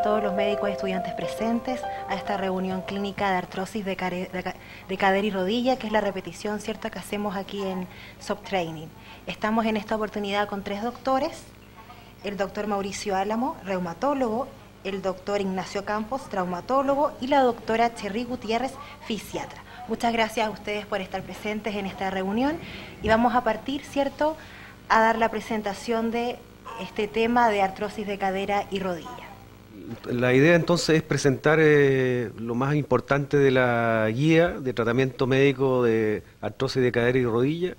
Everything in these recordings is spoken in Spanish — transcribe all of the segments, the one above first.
a todos los médicos y estudiantes presentes a esta reunión clínica de artrosis de cadera y rodilla, que es la repetición, ¿cierto?, que hacemos aquí en SOP-Training. Estamos en esta oportunidad con 3 doctores, el doctor Mauricio Álamo, reumatólogo, el doctor Ignacio Campos, traumatólogo, y la doctora Cherry Gutiérrez, fisiatra. Muchas gracias a ustedes por estar presentes en esta reunión y vamos a partir, ¿cierto?, a dar la presentación de este tema de artrosis de cadera y rodilla. La idea entonces es presentar lo más importante de la guía de tratamiento médico de artrosis de cadera y rodilla,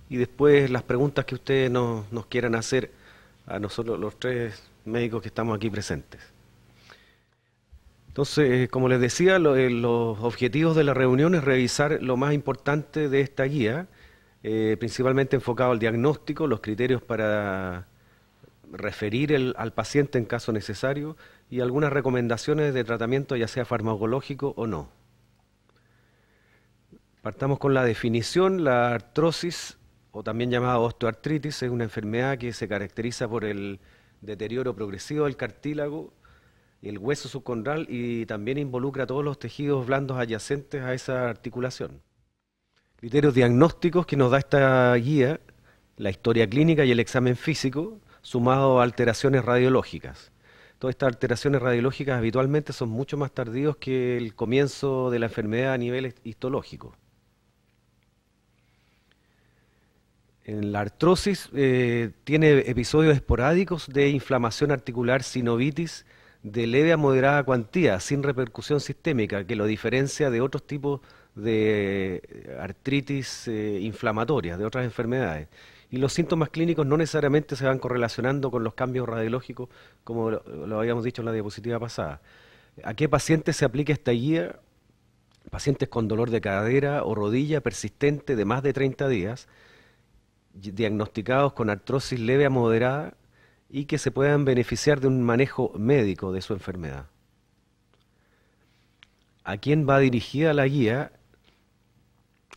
y después las preguntas que ustedes nos quieran hacer a nosotros, los 3 médicos que estamos aquí presentes. Entonces, como les decía, los objetivos de la reunión es revisar lo más importante de esta guía, principalmente enfocado al diagnóstico, los criterios para referir al paciente en caso necesario y algunas recomendaciones de tratamiento, ya sea farmacológico o no. Partamos con la definición. La artrosis, o también llamada osteoartritis, es una enfermedad que se caracteriza por el deterioro progresivo del cartílago, el hueso subcondral, y también involucra todos los tejidos blandos adyacentes a esa articulación. Criterios diagnósticos que nos da esta guía: la historia clínica y el examen físico, sumado a alteraciones radiológicas. Todas estas alteraciones radiológicas habitualmente son mucho más tardíos que el comienzo de la enfermedad a nivel histológico. En la artrosis tiene episodios esporádicos de inflamación articular, sinovitis, de leve a moderada cuantía, sin repercusión sistémica, que lo diferencia de otros tipos de artritis inflamatorias, de otras enfermedades. Y los síntomas clínicos no necesariamente se van correlacionando con los cambios radiológicos, como lo habíamos dicho en la diapositiva pasada. ¿A qué pacientes se aplica esta guía? Pacientes con dolor de cadera o rodilla persistente de más de 30 días, diagnosticados con artrosis leve a moderada y que se puedan beneficiar de un manejo médico de su enfermedad. ¿A quién va dirigida la guía?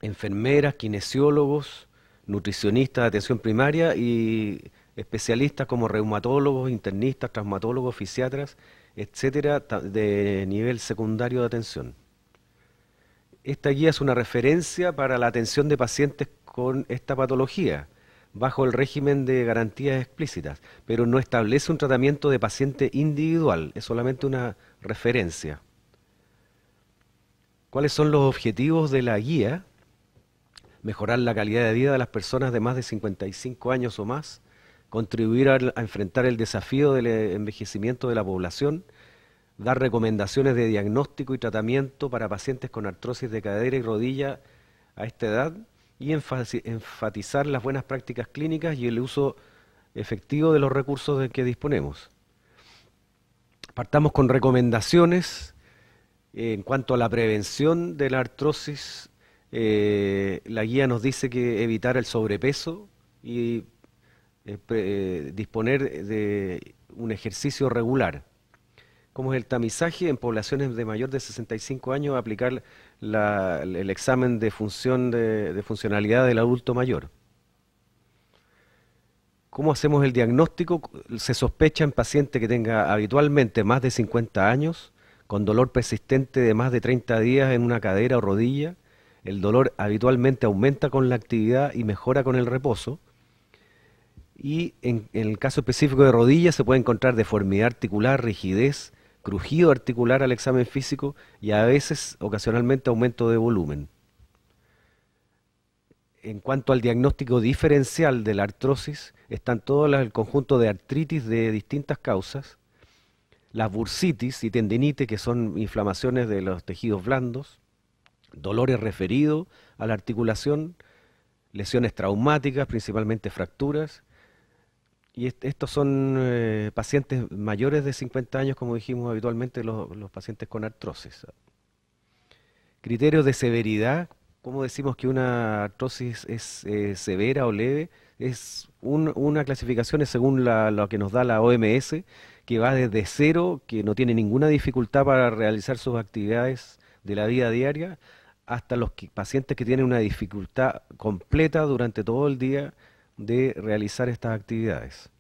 Enfermeras, kinesiólogos, nutricionistas de atención primaria y especialistas como reumatólogos, internistas, traumatólogos, fisiatras, etcétera, de nivel secundario de atención. Esta guía es una referencia para la atención de pacientes con esta patología, bajo el régimen de garantías explícitas, pero no establece un tratamiento de paciente individual, es solamente una referencia. ¿Cuáles son los objetivos de la guía? Mejorar la calidad de vida de las personas de más de 55 años o más, contribuir a enfrentar el desafío del envejecimiento de la población, dar recomendaciones de diagnóstico y tratamiento para pacientes con artrosis de cadera y rodilla a esta edad, y enfatizar las buenas prácticas clínicas y el uso efectivo de los recursos de que disponemos. Partamos con recomendaciones en cuanto a la prevención de la artrosis. La guía nos dice que evitar el sobrepeso y disponer de un ejercicio regular. Como es el tamizaje, en poblaciones de mayor de 65 años, aplicar el examen de funcionalidad del adulto mayor. ¿Cómo hacemos el diagnóstico? Se sospecha en paciente que tenga habitualmente más de 50 años, con dolor persistente de más de 30 días en una cadera o rodilla. El dolor habitualmente aumenta con la actividad y mejora con el reposo. Y en el caso específico de rodillas se puede encontrar deformidad articular, rigidez, crujido articular al examen físico y a veces, ocasionalmente, aumento de volumen. En cuanto al diagnóstico diferencial de la artrosis, están todos el conjunto de artritis de distintas causas, las bursitis y tendinitis, que son inflamaciones de los tejidos blandos, dolores referidos a la articulación, lesiones traumáticas, principalmente fracturas. Y estos son pacientes mayores de 50 años, como dijimos habitualmente, los pacientes con artrosis. Criterios de severidad. ¿Cómo decimos que una artrosis es severa o leve? Es una clasificación es según lo que nos da la OMS, que va desde 0, que no tiene ninguna dificultad para realizar sus actividades de la vida diaria, hasta los pacientes que tienen una dificultad completa durante todo el día de realizar estas actividades.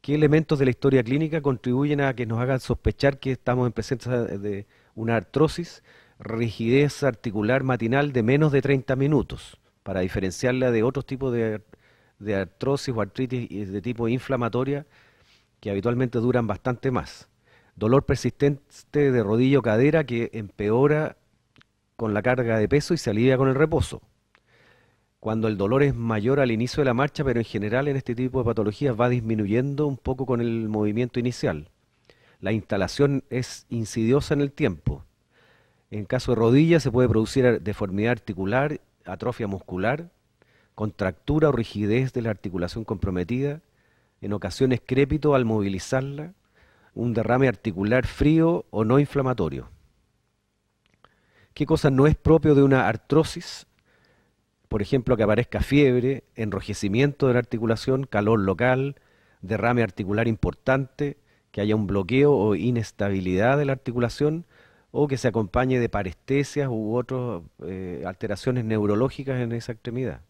¿Qué elementos de la historia clínica contribuyen a que nos hagan sospechar que estamos en presencia de una artrosis? Rigidez articular matinal de menos de 30 minutos, para diferenciarla de otros tipos de artrosis o artritis de tipo inflamatoria que habitualmente duran bastante más. Dolor persistente de rodilla o cadera que empeora con la carga de peso y se alivia con el reposo. Cuando el dolor es mayor al inicio de la marcha, pero en general en este tipo de patologías va disminuyendo un poco con el movimiento inicial. La instalación es insidiosa en el tiempo. En caso de rodilla se puede producir deformidad articular, atrofia muscular, contractura o rigidez de la articulación comprometida, en ocasiones crépito al movilizarla, un derrame articular frío o no inflamatorio. ¿Qué cosa no es propio de una artrosis? Por ejemplo, que aparezca fiebre, enrojecimiento de la articulación, calor local, derrame articular importante, que haya un bloqueo o inestabilidad de la articulación, o que se acompañe de parestesias u otras alteraciones neurológicas en esa extremidad.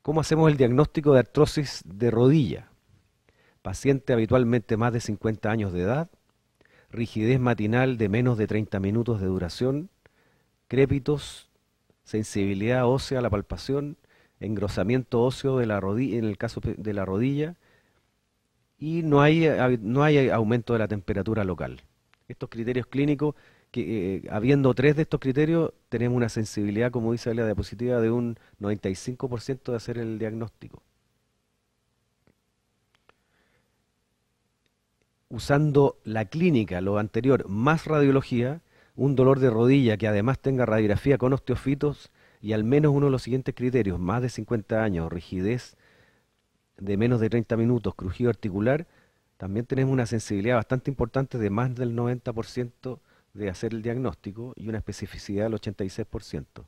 ¿Cómo hacemos el diagnóstico de artrosis de rodilla? Paciente habitualmente más de 50 años de edad, rigidez matinal de menos de 30 minutos de duración, crépitos, sensibilidad ósea a la palpación, engrosamiento óseo de la rodilla, en el caso de la rodilla, y no hay aumento de la temperatura local. Estos criterios clínicos, que habiendo 3 de estos criterios, tenemos una sensibilidad, como dice la diapositiva, de un 95% de hacer el diagnóstico. Usando la clínica, lo anterior, más radiología, un dolor de rodilla que además tenga radiografía con osteofitos y al menos uno de los siguientes criterios, más de 50 años, rigidez de menos de 30 minutos, crujido articular, también tenemos una sensibilidad bastante importante de más del 90% de hacer el diagnóstico y una especificidad del 86%.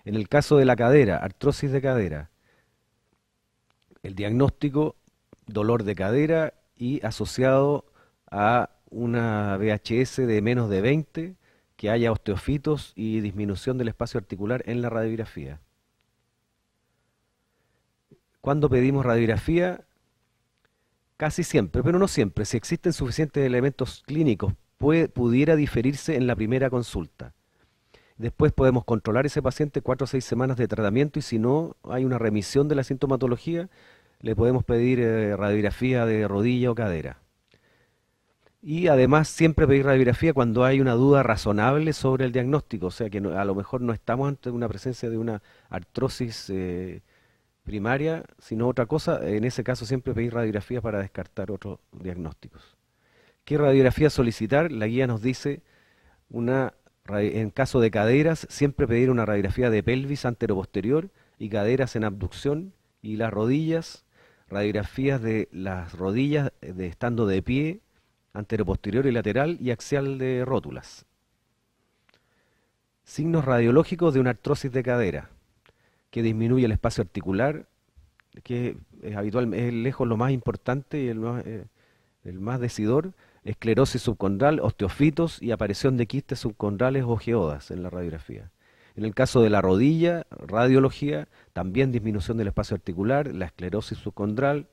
En el caso de la cadera, artrosis de cadera, el diagnóstico, dolor de cadera y asociado a una VHS de menos de 20, que haya osteofitos y disminución del espacio articular en la radiografía. ¿Cuándo pedimos radiografía? Casi siempre, pero no siempre. Si existen suficientes elementos clínicos, pudiera diferirse en la primera consulta. Después podemos controlar ese paciente 4 o 6 semanas de tratamiento y si no hay una remisión de la sintomatología, le podemos pedir radiografía de rodilla o cadera. Y además siempre pedir radiografía cuando hay una duda razonable sobre el diagnóstico, o sea que a lo mejor no estamos ante una presencia de una artrosis primaria, sino otra cosa. En ese caso siempre pedir radiografía para descartar otros diagnósticos. ¿Qué radiografía solicitar? La guía nos dice, en caso de caderas, siempre pedir una radiografía de pelvis anteroposterior y caderas en abducción, y las rodillas, radiografías de las rodillas estando de pie, anteroposterior y lateral y axial de rótulas. Signos radiológicos de una artrosis de cadera, que disminuye el espacio articular, que es habitual, es lejos lo más importante y el más decidor, esclerosis subcondral, osteofitos y aparición de quistes subcondrales o geodas en la radiografía. En el caso de la rodilla, radiología, también disminución del espacio articular, la esclerosis subcondral,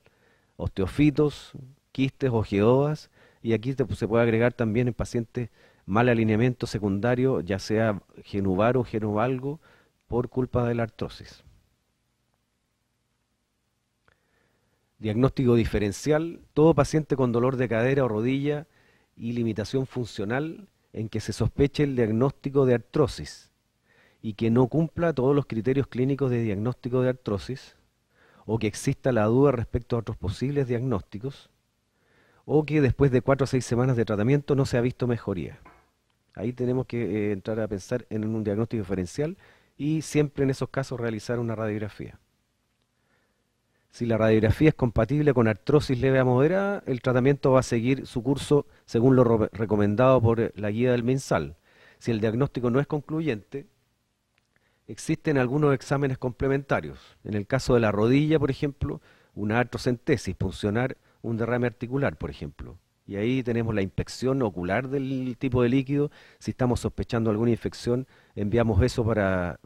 osteofitos, quistes o geodas, y aquí se puede agregar también en pacientes mal alineamiento secundario, ya sea genuvar o genovalgo, por culpa de la artrosis. Diagnóstico diferencial: todo paciente con dolor de cadera o rodilla y limitación funcional en que se sospeche el diagnóstico de artrosis y que no cumpla todos los criterios clínicos de diagnóstico de artrosis, o que exista la duda respecto a otros posibles diagnósticos, o que después de 4 o 6 semanas de tratamiento no se ha visto mejoría. Ahí tenemos que entrar a pensar en un diagnóstico diferencial y siempre en esos casos realizar una radiografía. Si la radiografía es compatible con artrosis leve a moderada, el tratamiento va a seguir su curso según lo recomendado por la guía del MinSal. Si el diagnóstico no es concluyente, existen algunos exámenes complementarios. En el caso de la rodilla, por ejemplo, una artrocentesis, puncionar un derrame articular, por ejemplo. Y ahí tenemos la inspección ocular del tipo de líquido. Si estamos sospechando alguna infección, enviamos eso para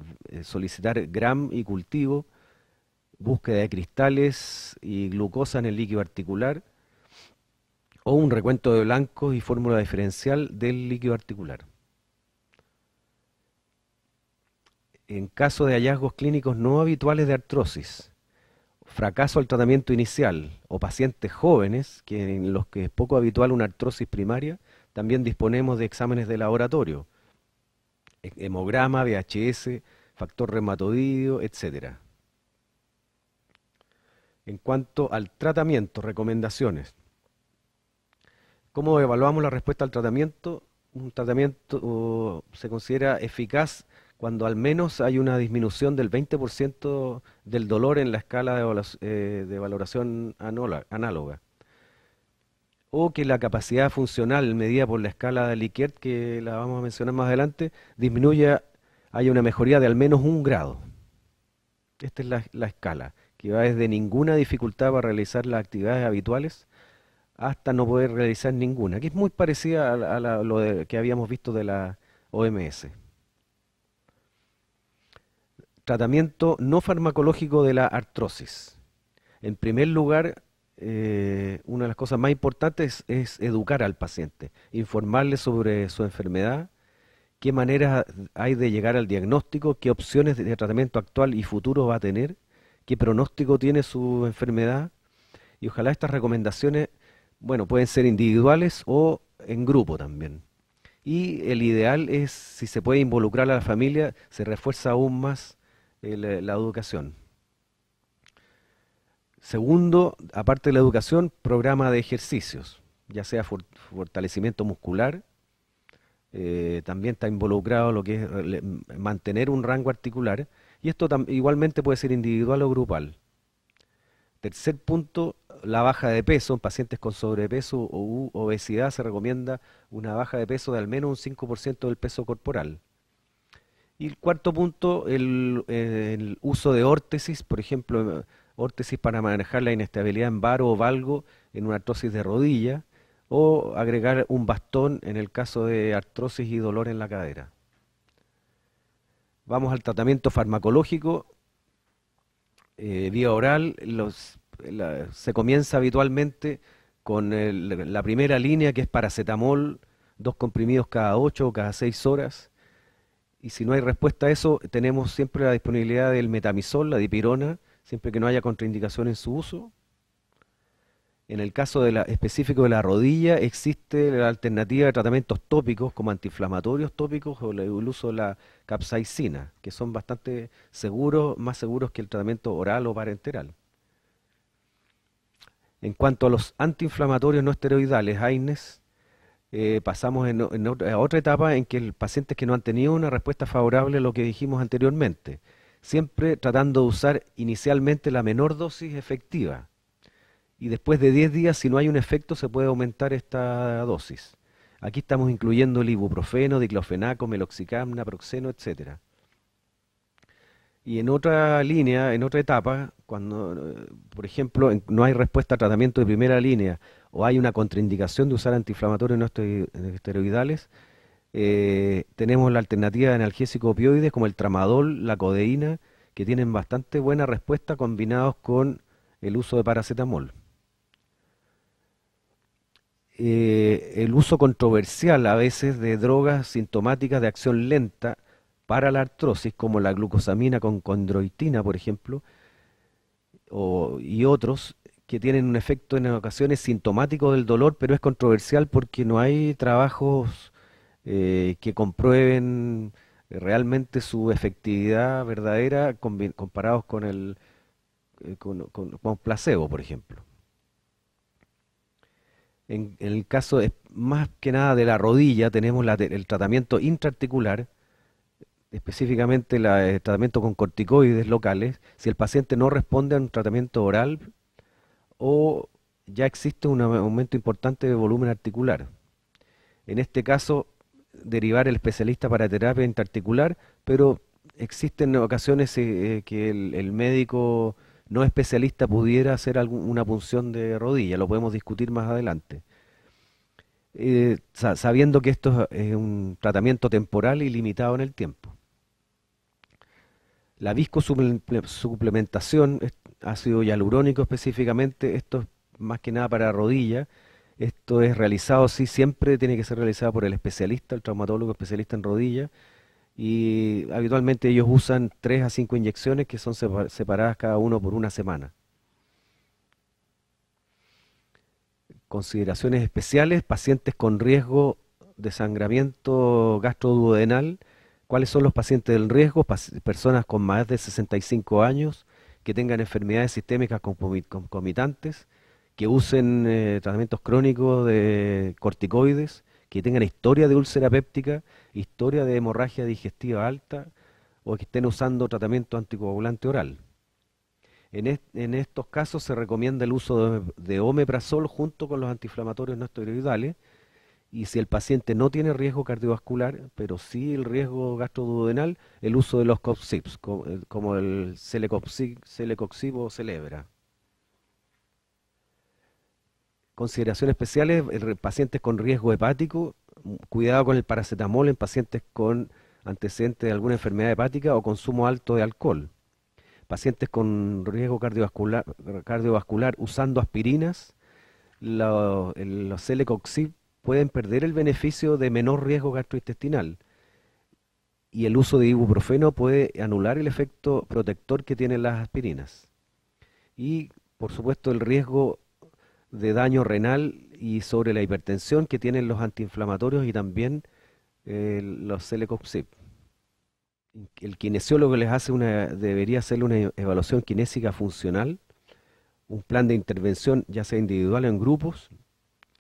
solicitar GRAM y cultivo. búsqueda de cristales y glucosa en el líquido articular, o un recuento de blancos y fórmula diferencial del líquido articular. En caso de hallazgos clínicos no habituales de artrosis, fracaso al tratamiento inicial o pacientes jóvenes en los que es poco habitual una artrosis primaria, también disponemos de exámenes de laboratorio, hemograma, VHS, factor reumatoideo, etc. En cuanto al tratamiento, recomendaciones. ¿Cómo evaluamos la respuesta al tratamiento? Un tratamiento se considera eficaz cuando al menos hay una disminución del 20% del dolor en la escala de valoración análoga, o que la capacidad funcional medida por la escala de Likert, que la vamos a mencionar más adelante, haya una mejoría de al menos 1 grado. Esta es la escala, que va desde ninguna dificultad para realizar las actividades habituales hasta no poder realizar ninguna, que es muy parecida a lo que habíamos visto de la OMS. Tratamiento no farmacológico de la artrosis. En primer lugar, una de las cosas más importantes es educar al paciente, informarle sobre su enfermedad, qué maneras hay de llegar al diagnóstico, qué opciones de tratamiento actual y futuro va a tener, qué pronóstico tiene su enfermedad, y ojalá estas recomendaciones, bueno, pueden ser individuales o en grupo también. Y el ideal es, si se puede involucrar a la familia, se refuerza aún más la educación. Segundo, aparte de la educación, programa de ejercicios, ya sea fortalecimiento muscular, también está involucrado lo que es mantener un rango articular, y esto igualmente puede ser individual o grupal. Tercer punto, la baja de peso. En pacientes con sobrepeso o obesidad se recomienda una baja de peso de al menos un 5% del peso corporal. Y el cuarto punto, el uso de órtesis, por ejemplo, órtesis para manejar la inestabilidad en varo o valgo en una artrosis de rodilla, o agregar un bastón en el caso de artrosis y dolor en la cadera. Vamos al tratamiento farmacológico. Vía oral, se comienza habitualmente con la primera línea, que es paracetamol, 2 comprimidos cada 8 o cada 6 horas. Y si no hay respuesta a eso, tenemos siempre la disponibilidad del metamizol, la dipirona, siempre que no haya contraindicación en su uso. En el caso específico de la rodilla, existe la alternativa de tratamientos tópicos como antiinflamatorios tópicos o el uso de la capsaicina, que son bastante seguros, más seguros que el tratamiento oral o parenteral. En cuanto a los antiinflamatorios no esteroidales, AINES, pasamos a otra etapa en que el pacientes que no han tenido una respuesta favorable a lo que dijimos anteriormente, siempre tratando de usar inicialmente la menor dosis efectiva. Y después de 10 días, si no hay un efecto, se puede aumentar esta dosis. Aquí estamos incluyendo el ibuprofeno, diclofenaco, meloxicam, naproxeno, etc. Y en otra línea, en otra etapa, cuando, por ejemplo, no hay respuesta a tratamiento de primera línea o hay una contraindicación de usar antiinflamatorios no esteroidales, tenemos la alternativa de analgésicos opioides como el tramadol, la codeína, que tienen bastante buena respuesta combinados con el uso de paracetamol. El uso controversial a veces de drogas sintomáticas de acción lenta para la artrosis, como la glucosamina con condroitina, por ejemplo, y otros que tienen un efecto en ocasiones sintomático del dolor, pero es controversial porque no hay trabajos que comprueben realmente su efectividad verdadera comparados con con placebo, por ejemplo. En el caso más que nada de la rodilla, tenemos el tratamiento intraarticular, específicamente el tratamiento con corticoides locales, si el paciente no responde a un tratamiento oral o ya existe un aumento importante de volumen articular. En este caso, derivar el especialista para terapia intraarticular, pero existen ocasiones que el médico no especialista pudiera hacer una punción de rodilla, lo podemos discutir más adelante. Sabiendo que esto es un tratamiento temporal y limitado en el tiempo. La viscosuplementación ácido hialurónico específicamente, esto es más que nada para rodilla. Esto es realizado, sí, siempre tiene que ser realizado por el especialista, el traumatólogo especialista en rodilla, y habitualmente ellos usan 3 a 5 inyecciones que son separadas cada uno por una semana. Consideraciones especiales: pacientes con riesgo de sangramiento gastroduodenal. ¿Cuáles son los pacientes del riesgo? Personas con más de 65 años, que tengan enfermedades sistémicas concomitantes, que usen tratamientos crónicos de corticoides, que tengan historia de úlcera péptica, historia de hemorragia digestiva alta, o que estén usando tratamiento anticoagulante oral. En estos casos se recomienda el uso de omeprazol junto con los antiinflamatorios no esteroidales, y si el paciente no tiene riesgo cardiovascular, pero sí el riesgo gastroduodenal, el uso de los COPSIPs, como el Celecoxib o Celebra. Consideraciones especiales: pacientes con riesgo hepático, cuidado con el paracetamol en pacientes con antecedentes de alguna enfermedad hepática o consumo alto de alcohol. Pacientes con riesgo cardiovascular usando aspirinas, los Celecoxib pueden perder el beneficio de menor riesgo gastrointestinal, y el uso de ibuprofeno puede anular el efecto protector que tienen las aspirinas. Y, por supuesto, el riesgo de daño renal y sobre la hipertensión que tienen los antiinflamatorios y también los Celecoxib. El kinesiólogo les hace debería hacerle una evaluación kinésica funcional, un plan de intervención ya sea individual o en grupos,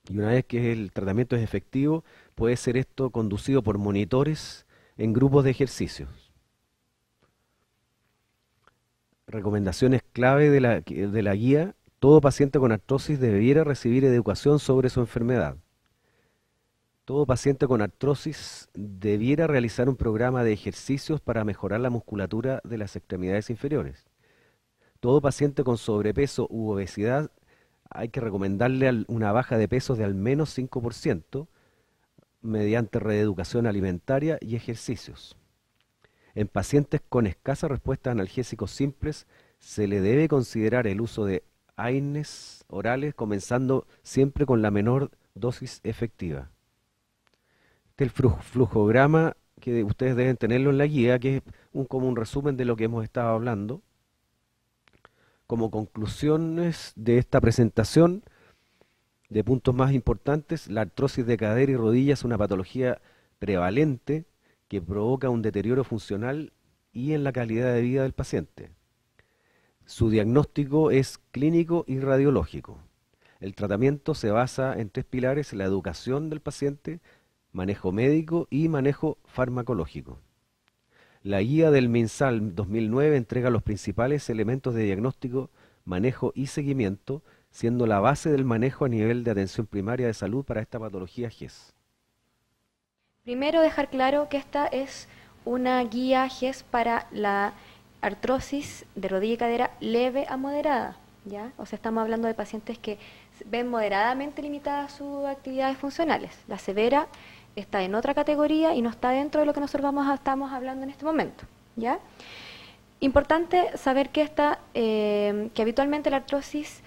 y una vez que el tratamiento es efectivo, puede ser esto conducido por monitores en grupos de ejercicios. Recomendaciones clave de la guía: todo paciente con artrosis debiera recibir educación sobre su enfermedad. Todo paciente con artrosis debiera realizar un programa de ejercicios para mejorar la musculatura de las extremidades inferiores. Todo paciente con sobrepeso u obesidad hay que recomendarle una baja de peso de al menos 5% mediante reeducación alimentaria y ejercicios. En pacientes con escasa respuesta a analgésicos simples se le debe considerar el uso de AINES orales, comenzando siempre con la menor dosis efectiva. Este es el flujograma que ustedes deben tenerlo en la guía, que es como un resumen de lo que hemos estado hablando. Como conclusiones de esta presentación, de puntos más importantes: la artrosis de cadera y rodilla es una patología prevalente que provoca un deterioro funcional y en la calidad de vida del paciente. Su diagnóstico es clínico y radiológico. El tratamiento se basa en 3 pilares: la educación del paciente, manejo médico y manejo farmacológico. La guía del MinSal 2009 entrega los principales elementos de diagnóstico, manejo y seguimiento, siendo la base del manejo a nivel de atención primaria de salud para esta patología GES. Primero, dejar claro que esta es una guía GES para la artrosis de rodilla y cadera leve a moderada, ¿ya? O sea, estamos hablando de pacientes que ven moderadamente limitadas sus actividades funcionales. La severa está en otra categoría y no está dentro de lo que nosotros estamos hablando en este momento, ¿ya? Importante saber que que habitualmente la artrosis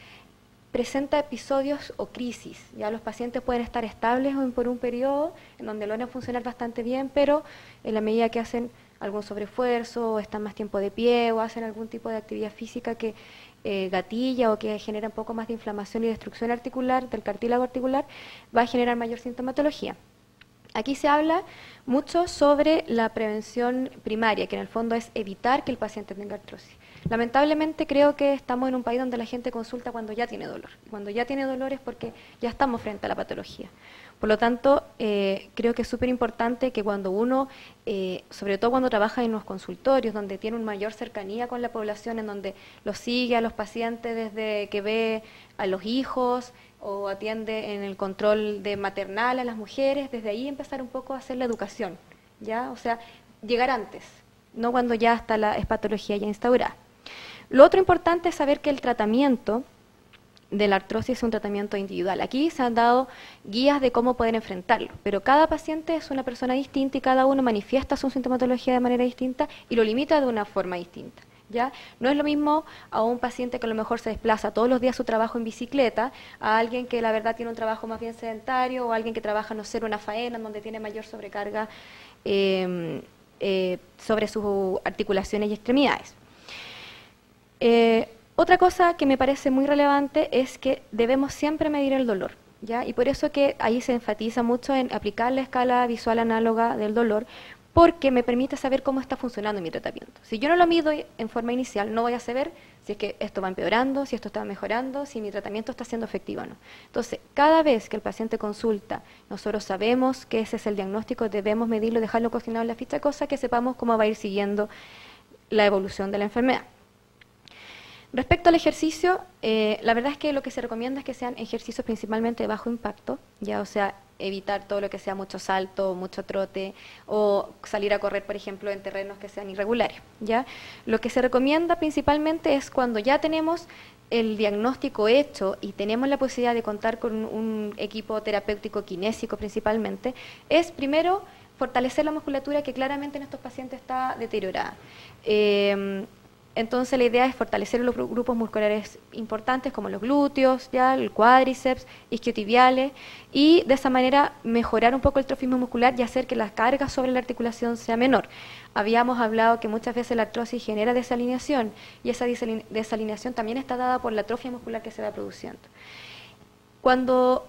presenta episodios o crisis. Ya los pacientes pueden estar estables por un periodo en donde logran funcionar bastante bien, pero en la medida que hacen algún sobreesfuerzo, o están más tiempo de pie, o hacen algún tipo de actividad física que gatilla o que genera un poco más de inflamación y destrucción articular, del cartílago articular, va a generar mayor sintomatología. Aquí se habla mucho sobre la prevención primaria, que en el fondo es evitar que el paciente tenga artrosis. Lamentablemente creo que estamos en un país donde la gente consulta cuando ya tiene dolor. Cuando ya tiene dolor es porque ya estamos frente a la patología. Por lo tanto, creo que es súper importante que cuando uno, sobre todo cuando trabaja en los consultorios, donde tiene una mayor cercanía con la población, en donde los sigue a los pacientes desde que ve a los hijos o atiende en el control de maternal a las mujeres, desde ahí empezar un poco a hacer la educación, ¿ya? O sea, llegar antes, no cuando ya está la patología ya instaurada. Lo otro importante es saber que el tratamiento de la artrosis es un tratamiento individual. Aquí se han dado guías de cómo poder enfrentarlo, pero cada paciente es una persona distinta y cada uno manifiesta su sintomatología de manera distinta y lo limita de una forma distinta. ¿ya? No es lo mismo a un paciente que a lo mejor se desplaza todos los días a su trabajo en bicicleta, a alguien que la verdad tiene un trabajo más bien sedentario, o alguien que trabaja, no sé, en una faena, en donde tiene mayor sobrecarga sobre sus articulaciones y extremidades. Otra cosa que me parece muy relevante es que debemos siempre medir el dolor, ¿ya? Y por eso que ahí se enfatiza mucho en aplicar la escala visual análoga del dolor, porque me permite saber cómo está funcionando mi tratamiento. Si yo no lo mido en forma inicial, no voy a saber si es que esto va empeorando, si esto está mejorando, si mi tratamiento está siendo efectivo o no. Entonces, cada vez que el paciente consulta, nosotros sabemos que ese es el diagnóstico, debemos medirlo, dejarlo coordinado en la ficha, cosa que sepamos cómo va a ir siguiendo la evolución de la enfermedad. Respecto al ejercicio, la verdad es que lo que se recomienda es que sean ejercicios principalmente de bajo impacto, ya, o sea, evitar todo lo que sea mucho salto, mucho trote, o salir a correr, por ejemplo, en terrenos que sean irregulares, ¿ya? Lo que se recomienda principalmente es cuando ya tenemos el diagnóstico hecho y tenemos la posibilidad de contar con un equipo terapéutico kinésico principalmente, es primero fortalecer la musculatura que claramente en estos pacientes está deteriorada. Entonces la idea es fortalecer los grupos musculares importantes como los glúteos, ya, el cuádriceps, isquiotibiales, y de esa manera mejorar un poco el trofismo muscular y hacer que la carga sobre la articulación sea menor. Habíamos hablado que muchas veces la artrosis genera desalineación y esa desalineación también está dada por la atrofia muscular que se va produciendo. Cuando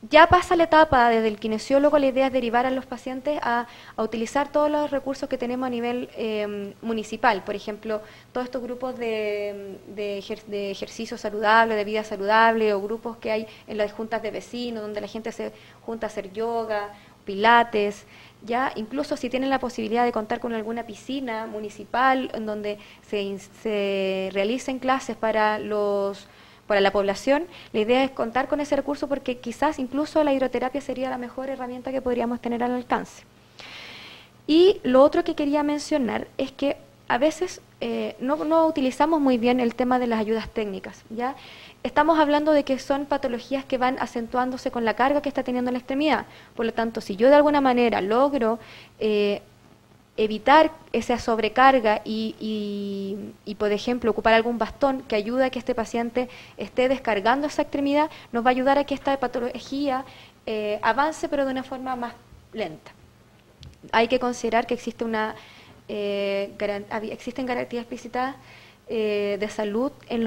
ya pasa la etapa desde el kinesiólogo, la idea es derivar a los pacientes a utilizar todos los recursos que tenemos a nivel municipal, por ejemplo, todos estos grupos de ejercicio saludable, de vida saludable, o grupos que hay en las juntas de vecinos, donde la gente se junta a hacer yoga, pilates, ya incluso si tienen la posibilidad de contar con alguna piscina municipal en donde se realicen clases para la población, la idea es contar con ese recurso porque quizás incluso la hidroterapia sería la mejor herramienta que podríamos tener al alcance. Y lo otro que quería mencionar es que a veces no utilizamos muy bien el tema de las ayudas técnicas, ¿ya? Estamos hablando de que son patologías que van acentuándose con la carga que está teniendo la extremidad. Por lo tanto, si yo de alguna manera logro evitar esa sobrecarga y, por ejemplo, ocupar algún bastón que ayude a que este paciente esté descargando esa extremidad, nos va a ayudar a que esta patología avance, pero de una forma más lenta. Hay que considerar que existe existen garantías explícitas de salud en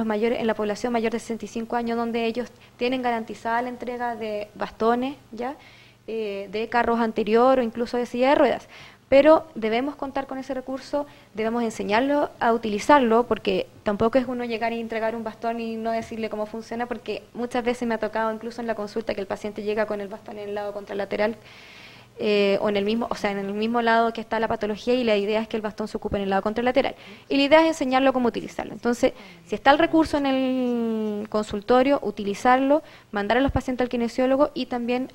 la población mayor de 65 años, donde ellos tienen garantizada la entrega de bastones, ¿ya? De carros anterior o incluso de silla de ruedas. Pero debemos contar con ese recurso, debemos enseñarlo a utilizarlo, porque tampoco es uno llegar y entregar un bastón y no decirle cómo funciona, porque muchas veces me ha tocado incluso en la consulta que el paciente llega con el bastón en el lado contralateral o en el mismo lado que está la patología, y la idea es que el bastón se ocupe en el lado contralateral. Y la idea es enseñarlo cómo utilizarlo. Entonces, si está el recurso en el consultorio, utilizarlo, mandar a los pacientes al kinesiólogo y también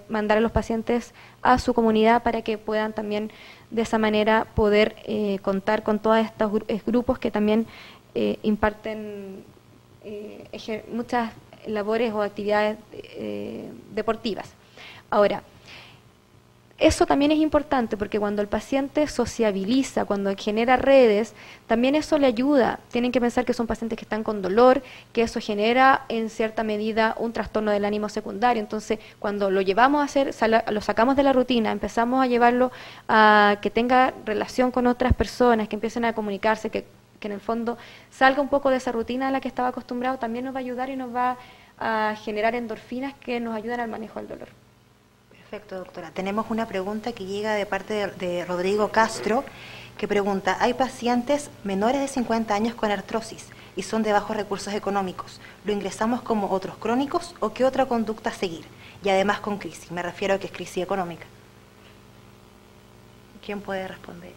mandar a los pacientes a su comunidad para que puedan también de esa manera poder contar con todos estos grupos que también imparten muchas labores o actividades deportivas. Ahora, eso también es importante porque cuando el paciente sociabiliza, cuando genera redes, también eso le ayuda. Tienen que pensar que son pacientes que están con dolor, que eso genera en cierta medida un trastorno del ánimo secundario. Entonces, cuando lo llevamos a hacer, lo sacamos de la rutina, empezamos a llevarlo a que tenga relación con otras personas, que empiecen a comunicarse, que en el fondo salga un poco de esa rutina a la que estaba acostumbrado, también nos va a ayudar y nos va a generar endorfinas que nos ayudan al manejo del dolor. Perfecto, doctora. Tenemos una pregunta que llega de parte de Rodrigo Castro, que pregunta: hay pacientes menores de 50 años con artrosis y son de bajos recursos económicos. ¿Lo ingresamos como otros crónicos o qué otra conducta seguir? Y además con crisis, me refiero a que es crisis económica. ¿Quién puede responder?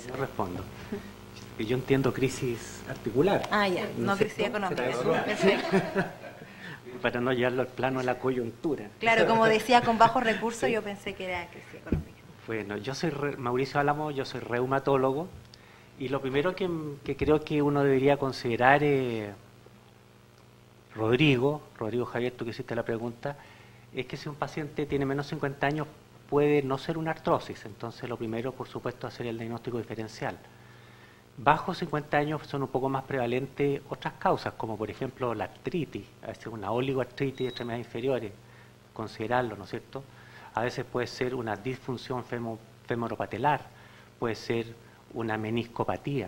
Yo respondo. Yo entiendo crisis articular. Ah, ya, no crisis económica. Perfecto. Para no llevarlo al plano de la coyuntura. Claro, como decía, con bajos recursos, yo pensé que era crisis económica. Bueno, yo soy Mauricio Álamo, yo soy reumatólogo, y lo primero que creo que uno debería considerar, Rodrigo Javier, tú que hiciste la pregunta, es que si un paciente tiene menos de 50 años puede no ser una artrosis. Entonces lo primero, por supuesto, es hacer el diagnóstico diferencial. Bajo 50 años son un poco más prevalentes otras causas, como por ejemplo la artritis, a veces una oligoartritis de extremidades inferiores, considerarlo, ¿no es cierto? A veces puede ser una disfunción femoropatelar, puede ser una meniscopatía.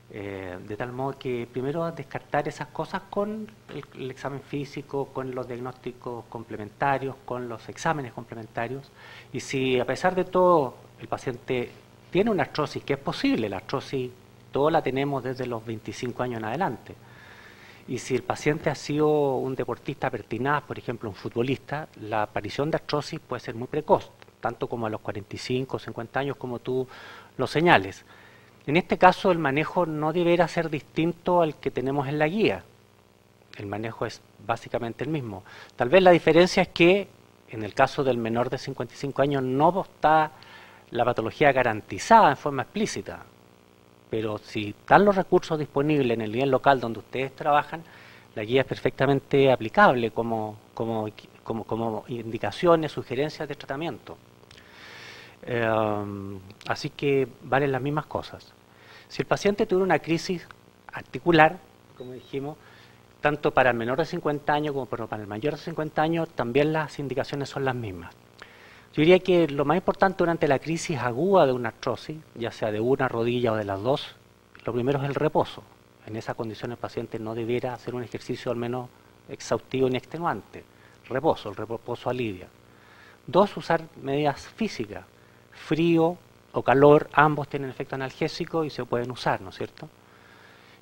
De tal modo que primero descartar esas cosas con el examen físico, con los diagnósticos complementarios, con los exámenes complementarios. Y si a pesar de todo el paciente tiene una artrosis, que es posible, la artrosis todos la tenemos desde los 25 años en adelante, y si el paciente ha sido un deportista pertinaz, por ejemplo un futbolista, la aparición de artrosis puede ser muy precoz, tanto como a los 45 o 50 años como tú lo señales. En este caso el manejo no deberá ser distinto al que tenemos en la guía. El manejo es básicamente el mismo. Tal vez la diferencia es que en el caso del menor de 55 años no está la patología garantizada en forma explícita. Pero si están los recursos disponibles en el nivel local donde ustedes trabajan, la guía es perfectamente aplicable como indicaciones, sugerencias de tratamiento. Así que valen las mismas cosas. Si el paciente tuviera una crisis articular, como dijimos, tanto para el menor de 50 años como para el mayor de 50 años, también las indicaciones son las mismas. Yo diría que lo más importante durante la crisis aguda de una artrosis, ya sea de una rodilla o de las dos, lo primero es el reposo. En esa condición el paciente no debiera hacer un ejercicio al menos exhaustivo ni extenuante. Reposo, el reposo alivia. 2, usar medidas físicas. Frío o calor, ambos tienen efecto analgésico y se pueden usar, ¿no es cierto?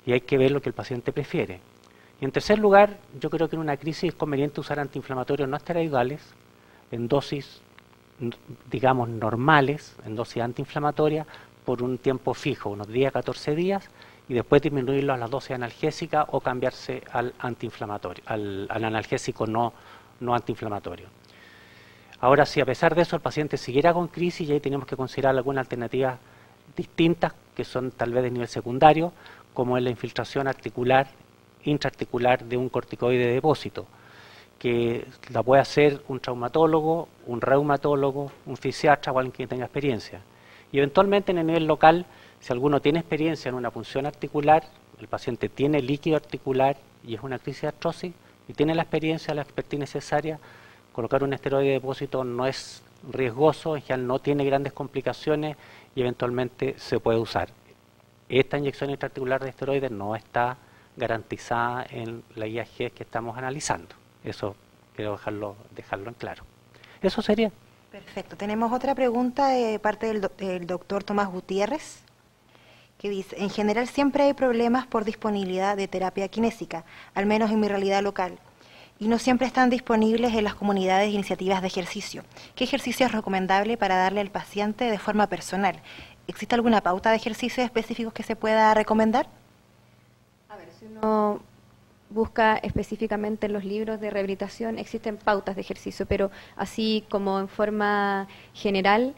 Y hay que ver lo que el paciente prefiere. Y en tercer lugar, yo creo que en una crisis es conveniente usar antiinflamatorios no esteroidales en dosis, digamos, normales, en dosis antiinflamatoria, por un tiempo fijo, unos 10 a 14 días, y después disminuirlo a la dosis analgésica o cambiarse al antiinflamatorio, al analgésico no antiinflamatorio. Ahora, si a pesar de eso el paciente siguiera con crisis, ya ahí tenemos que considerar algunas alternativas distintas, que son tal vez de nivel secundario, como es la infiltración articular, intraarticular de un corticoide de depósito, que la puede hacer un traumatólogo, un reumatólogo, un fisiatra o alguien que tenga experiencia. Y eventualmente en el nivel local, si alguno tiene experiencia en una punción articular, el paciente tiene líquido articular y es una crisis de artrosis, y tiene la experiencia, la expertise necesaria, colocar un esteroide de depósito no es riesgoso, en general no tiene grandes complicaciones y eventualmente se puede usar. Esta inyección intraarticular de esteroides no está garantizada en la IAG que estamos analizando. Eso quiero dejarlo en claro. Eso sería. Perfecto. Tenemos otra pregunta de parte del doctor Tomás Gutiérrez, que dice: en general siempre hay problemas por disponibilidad de terapia kinésica, al menos en mi realidad local, y no siempre están disponibles en las comunidades e iniciativas de ejercicio. ¿Qué ejercicio es recomendable para darle al paciente de forma personal? ¿Existe alguna pauta de ejercicios específicos que se pueda recomendar? A ver, si uno busca específicamente en los libros de rehabilitación, existen pautas de ejercicio, pero así como en forma general,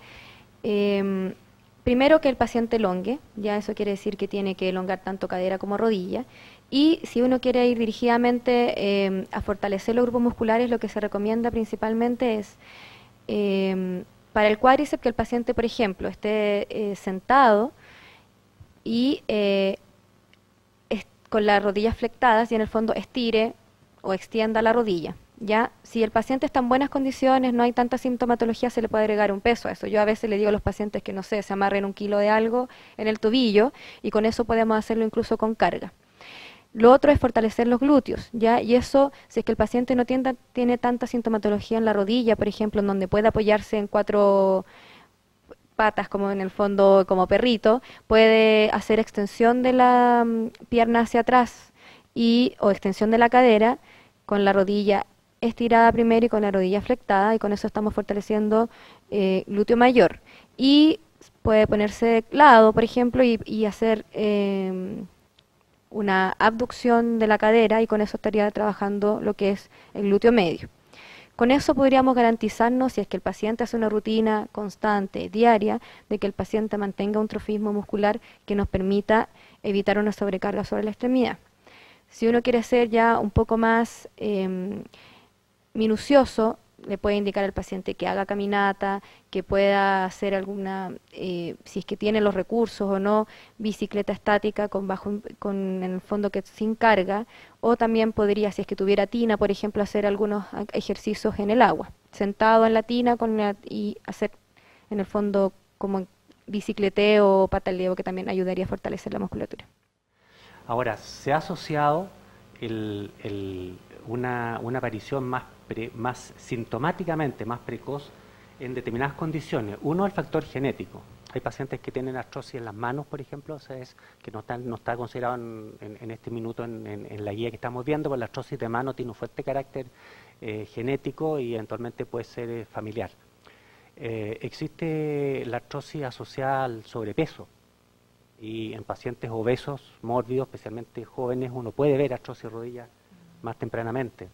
primero que el paciente elongue, ya eso quiere decir que tiene que elongar tanto cadera como rodilla, y si uno quiere ir dirigidamente a fortalecer los grupos musculares, lo que se recomienda principalmente es para el cuádriceps que el paciente, por ejemplo, esté sentado y con las rodillas flectadas y en el fondo estire o extienda la rodilla. ¿Ya? Si el paciente está en buenas condiciones, no hay tanta sintomatología, se le puede agregar un peso a eso. Yo a veces le digo a los pacientes que, no sé, se amarren 1 kilo de algo en el tobillo y con eso podemos hacerlo incluso con carga. Lo otro es fortalecer los glúteos, ¿ya? Y eso, si es que el paciente no tiene tanta sintomatología en la rodilla, por ejemplo, en donde puede apoyarse en 4 patas, como en el fondo, como perrito, puede hacer extensión de la pierna hacia atrás o extensión de la cadera con la rodilla estirada primero y con la rodilla flectada, y con eso estamos fortaleciendo glúteo mayor. Y puede ponerse de lado, por ejemplo, y hacer una abducción de la cadera, y con eso estaría trabajando lo que es el glúteo medio. Con eso podríamos garantizarnos, si es que el paciente hace una rutina constante, diaria, de que el paciente mantenga un trofismo muscular que nos permita evitar una sobrecarga sobre la extremidad. Si uno quiere ser ya un poco más minucioso, le puede indicar al paciente que haga caminata, que pueda hacer alguna, si es que tiene los recursos o no, bicicleta estática con en el fondo que sin carga, o también podría, si es que tuviera tina, por ejemplo, hacer algunos ejercicios en el agua, sentado en la tina y hacer en el fondo como bicicleteo o pataleo, que también ayudaría a fortalecer la musculatura. Ahora, se ha asociado una aparición más sintomáticamente más precoz en determinadas condiciones. Uno, el factor genético. Hay pacientes que tienen artrosis en las manos, por ejemplo, o sea, que no está considerado en este minuto en la guía que estamos viendo, porque la artrosis de mano tiene un fuerte carácter genético y eventualmente puede ser familiar. Existe la artrosis asociada al sobrepeso, y en pacientes obesos, mórbidos, especialmente jóvenes, uno puede ver artrosis de rodilla más tempranamente.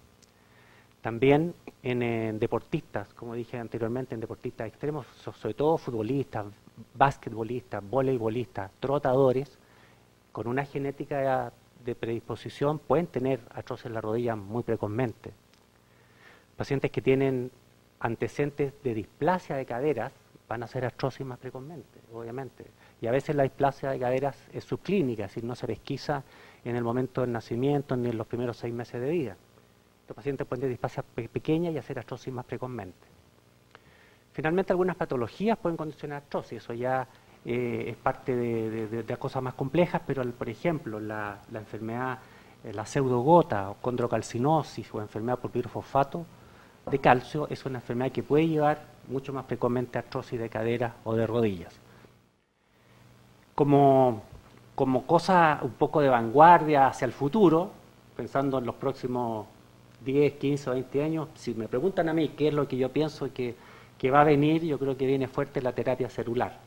También en deportistas, como dije anteriormente, en deportistas extremos, sobre todo futbolistas, basquetbolistas, voleibolistas, trotadores, con una genética de predisposición pueden tener artrosis en la rodilla muy precozmente. Pacientes que tienen antecedentes de displasia de caderas van a hacer artrosis más precozmente, obviamente. Y a veces la displasia de caderas es subclínica, es decir, no se pesquisa en el momento del nacimiento ni en los primeros 6 meses de vida. Los pacientes pueden tener displasia pequeña y hacer artrosis más precozmente. Finalmente, algunas patologías pueden condicionar artrosis, eso ya es parte de cosas más complejas, pero por ejemplo, la enfermedad, la pseudogota o condrocalcinosis o enfermedad por pirofosfato de calcio es una enfermedad que puede llevar mucho más frecuentemente a artrosis de cadera o de rodillas. Como cosa un poco de vanguardia hacia el futuro, pensando en los próximos 10, 15 o 20 años, si me preguntan a mí qué es lo que yo pienso que va a venir, yo creo que viene fuerte la terapia celular.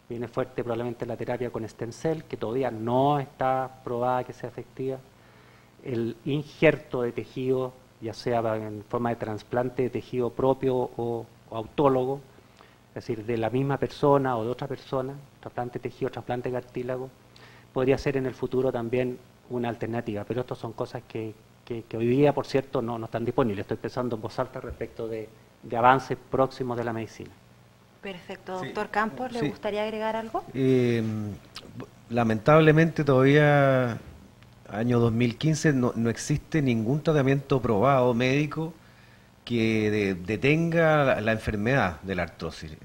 Viene fuerte probablemente la terapia con stem cell, que todavía no está probada que sea efectiva. El injerto de tejido, ya sea en forma de trasplante de tejido propio o autólogo, es decir, de la misma persona o de otra persona, trasplante de tejido, trasplante de cartílago, podría ser en el futuro también una alternativa, pero estas son cosas que hoy día, por cierto, no están disponibles. Estoy pensando en voz alta respecto de avances próximos de la medicina. Perfecto. Doctor Campos, ¿le gustaría agregar algo? Lamentablemente todavía, año 2015, no existe ningún tratamiento probado médico que detenga la enfermedad de la artrosis.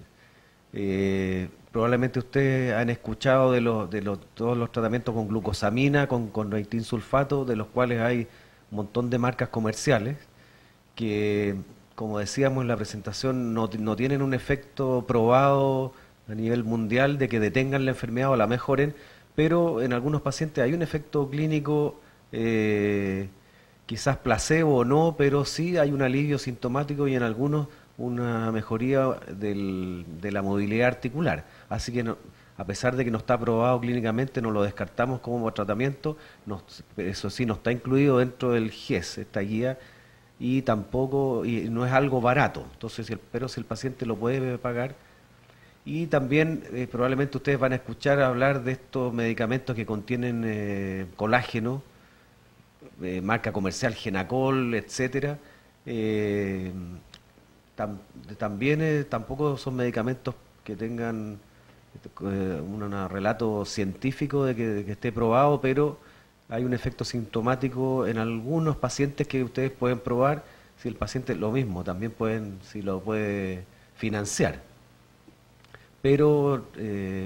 Probablemente ustedes han escuchado de todos los tratamientos con glucosamina, con reitinsulfato, de los cuales hay un montón de marcas comerciales que, como decíamos en la presentación, no tienen un efecto probado a nivel mundial de que detengan la enfermedad o la mejoren, pero en algunos pacientes hay un efecto clínico, quizás placebo o no, pero sí hay un alivio sintomático y en algunos una mejoría de la movilidad articular. Así que a pesar de que no está aprobado clínicamente, no lo descartamos como tratamiento, eso sí, no está incluido dentro del GES, esta guía, y tampoco, y no es algo barato, entonces, pero si el paciente lo puede pagar. Y también probablemente ustedes van a escuchar hablar de estos medicamentos que contienen colágeno, marca comercial Genacol, etcétera. También tampoco son medicamentos que tengan un relato científico de que esté probado, pero hay un efecto sintomático en algunos pacientes que ustedes pueden probar. Si el paciente lo mismo, también si lo puede financiar. Pero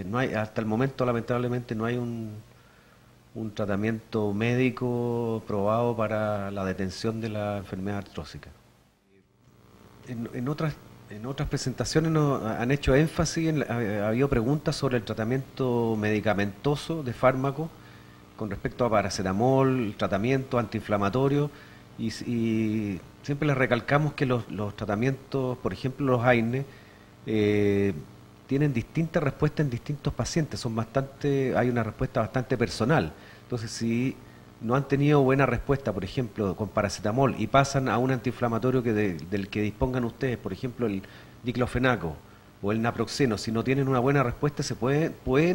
no hay, hasta el momento, lamentablemente, no hay un tratamiento médico probado para la detención de la enfermedad artrósica. En otras presentaciones nos han hecho énfasis, ha habido preguntas sobre el tratamiento medicamentoso de fármacos con respecto a paracetamol, el tratamiento antiinflamatorio, y siempre les recalcamos que los tratamientos, por ejemplo los AINE, tienen distintas respuestas en distintos pacientes, hay una respuesta bastante personal. Entonces, si no han tenido buena respuesta, por ejemplo, con paracetamol, y pasan a un antiinflamatorio del que dispongan ustedes, por ejemplo, el diclofenaco o el naproxeno, si no tienen una buena respuesta,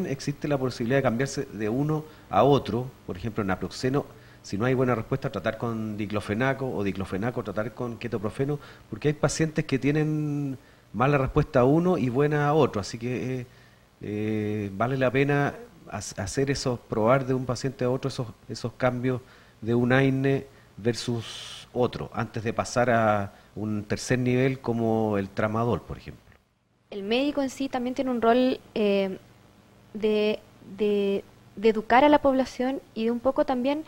existe la posibilidad de cambiarse de uno a otro. Por ejemplo, el naproxeno Si no hay buena respuesta, tratar con diclofenaco, o diclofenaco, tratar con ketoprofeno, porque hay pacientes que tienen mala respuesta a uno y buena a otro, así que vale la pena hacer probar de un paciente a otro esos cambios de un AINE versus otro, antes de pasar a un tercer nivel como el tramadol, por ejemplo. El médico en sí también tiene un rol de educar a la población y de un poco también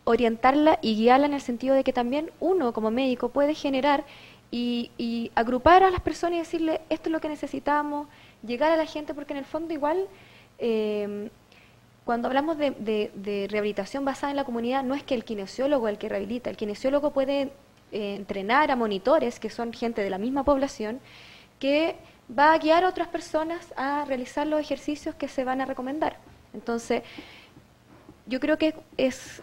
orientarla y guiarla en el sentido de que también uno como médico puede generar y agrupar a las personas y decirle esto es lo que necesitamos, llegar a la gente, porque en el fondo igual cuando hablamos de rehabilitación basada en la comunidad, no es que el kinesiólogo es el que rehabilita, el kinesiólogo puede entrenar a monitores, que son gente de la misma población, que va a guiar a otras personas a realizar los ejercicios que se van a recomendar. Entonces, yo creo que es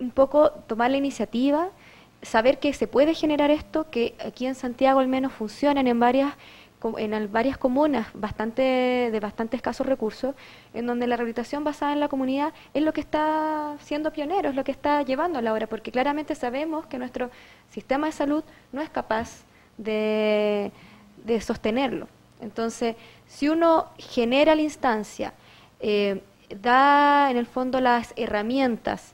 un poco tomar la iniciativa, saber que se puede generar esto, que aquí en Santiago al menos funcionan en varias comunas de bastante escasos recursos, en donde la rehabilitación basada en la comunidad es lo que está siendo pionero, es lo que está llevando a la hora, porque claramente sabemos que nuestro sistema de salud no es capaz de sostenerlo. Entonces, si uno genera la instancia, da en el fondo las herramientas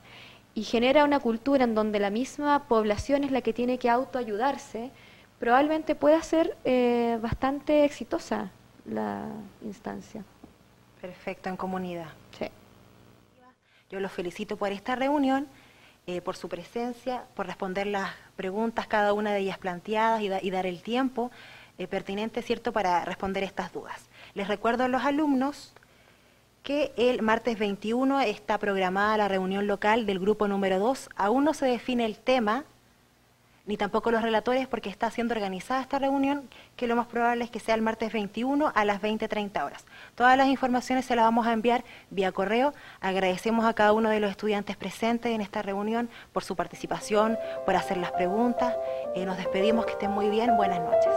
y genera una cultura en donde la misma población es la que tiene que autoayudarse, probablemente pueda ser bastante exitosa la instancia. Perfecto, en comunidad. Sí. Yo los felicito por esta reunión, por su presencia, por responder las preguntas, cada una de ellas planteadas y dar el tiempo pertinente, ¿cierto?, para responder estas dudas. Les recuerdo a los alumnos que el martes 21 está programada la reunión local del grupo número 2. Aún no se define el tema, ni tampoco los relatores, porque está siendo organizada esta reunión, que lo más probable es que sea el martes 21 a las 20:30 horas. Todas las informaciones se las vamos a enviar vía correo. Agradecemos a cada uno de los estudiantes presentes en esta reunión por su participación, por hacer las preguntas. Nos despedimos, que estén muy bien. Buenas noches.